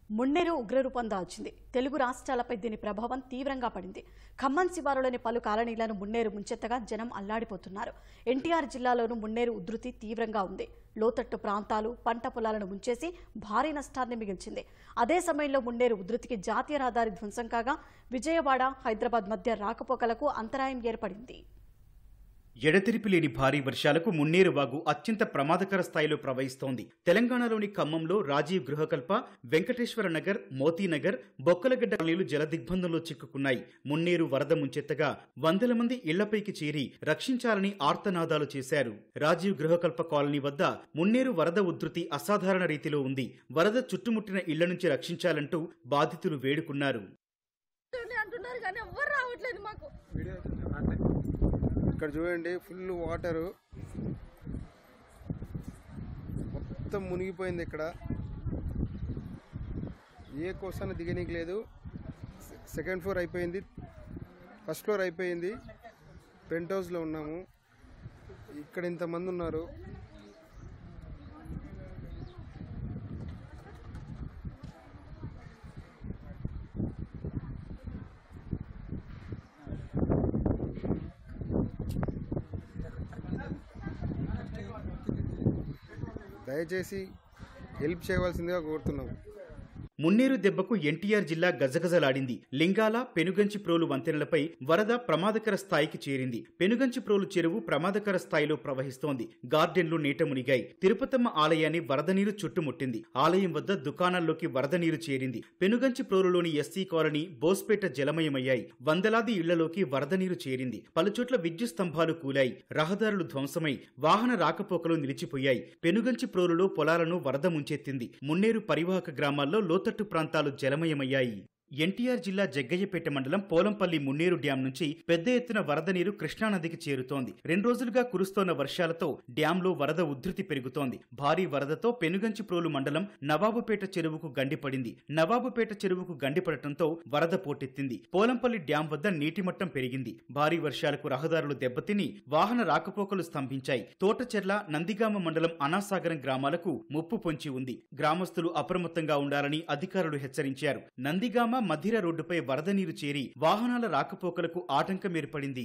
మున్నేరు ఉగ్రరూపం దాల్చింది. తెలుగు రాష్ట్రాలపై దీని ప్రభావం తీవ్రంగా పడింది. ఖమ్మం శివారులోని పలు కాలనీలను మున్నేరు ముంచెత్తగా జనం అల్లాడిపోతున్నారు. ఎన్టీఆర్ జిల్లాలోనూ మున్నేరు ఉధృతి తీవ్రంగా ఉంది. లోతట్టు ప్రాంతాలు, పంట పొలాలను ముంచేసి భారీ నష్టాన్ని మిగిల్చింది. అదే సమయంలో మున్నేరు ఉధృతికి జాతీయ రహదారి ధ్వంసం కాగా విజయవాడ, హైదరాబాద్ మధ్య రాకపోకలకు అంతరాయం ఏర్పడింది. ఎడతెరిపి లేని భారీ వర్షాలకు మున్నేరు వాగు అత్యంత ప్రమాదకర స్థాయిలో ప్రవహిస్తోంది. తెలంగాణలోని ఖమ్మంలో రాజీవ్ గృహకల్ప, వెంకటేశ్వర నగర్, మోతీనగర్, బొక్కలగడ్డ కాలనీలు జలదిగ్బంధంలో చిక్కుకున్నాయి. మున్నేరు వరద ముంచెత్తగా వందల మంది ఇళ్లపైకి చేరి రక్షించాలని ఆర్తనాదాలు చేశారు. రాజీవ్ గృహకల్ప కాలనీ వద్ద మున్నేరు వరద ఉధృతి అసాధారణ రీతిలో ఉంది. వరద చుట్టుముట్టిన ఇళ్ల నుంచి రక్షించాలంటూ బాధితులు వేడుకున్నారు. ఇక్కడ చూడండి, ఫుల్ వాటరు మొత్తం మునిగిపోయింది. ఇక్కడ ఏ కోసాన దిగనీకి లేదు. సెకండ్ ఫ్లోర్ అయిపోయింది, ఫస్ట్ ఫ్లోర్ అయిపోయింది. పెంట్ హౌస్లో ఉన్నాము. ఇక్కడ ఇంతమంది ఉన్నారు. దయచేసి హెల్ప్ చేయవలసిందిగా కోరుతున్నాం. మున్నేరు దెబ్బకు ఎన్టీఆర్ జిల్లా గజగజలాడింది. లింగాల, పెనుగంచిప్రోలు వంతెనలపై వరద ప్రమాదకర స్థాయికి చేరింది. పెనుగంచిప్రోలు చెరువు ప్రమాదకర స్థాయిలో ప్రవహిస్తోంది. గార్డెన్లు నీట మునిగాయి. తిరుపతమ్మ ఆలయాన్ని వరద నీరు చుట్టుముట్టింది. ఆలయం వద్ద దుకాణాల్లోకి వరద నీరు చేరింది. పెనుగంచిప్రోలులోని ఎస్సీ కాలనీ, బోస్పేట జలమయమయ్యాయి. వందలాది ఇళ్లలోకి వరద నీరు చేరింది. పలుచోట్ల విద్యుత్ స్తంభాలు కూలాయి. రహదారులు ధ్వంసమై వాహన రాకపోకలు నిలిచిపోయాయి. పెనుగంచిప్రోలులో పొలాలను వరద ముంచెత్తింది. మున్నేరు పరివాహక గ్రామాల్లో లోతట్టు ప్రాంతాలు జలమయమయ్యాయి. ఎన్టీఆర్ జిల్లా జగ్గయ్యపేట మండలం పోలంపల్లి మున్నేరు డ్యాం నుంచి పెద్ద ఎత్తున వరద నీరు కృష్ణానదికి చేరుతోంది. 2 రోజులుగా కురుస్తోన్న వర్షాలతో డ్యాంలో వరద ఉధృతి పెరుగుతోంది. భారీ వరదతో పెనుగంచిప్రోలు మండలం నవాబుపేట చెరువుకు గండిపడింది. నవాబుపేట చెరువుకు గండిపడటంతో వరద పోటెత్తింది. పోలంపల్లి డ్యాం వద్ద నీటిమట్టం పెరిగింది. భారీ వర్షాలకు రహదారులు దెబ్బతిని వాహన రాకపోకలు స్తంభించాయి. తోటచెర్ల, నందిగామ మండలం అనాసాగరం గ్రామాలకు ముప్పు పొంచి ఉంది. గ్రామస్తులు అప్రమత్తంగా ఉండాలని అధికారులు హెచ్చరించారు. నందిగామ, మధిర రోడ్డుపై వరద నీరు చేరి వాహనాల రాకపోకలకు ఆటంకం ఏర్పడింది.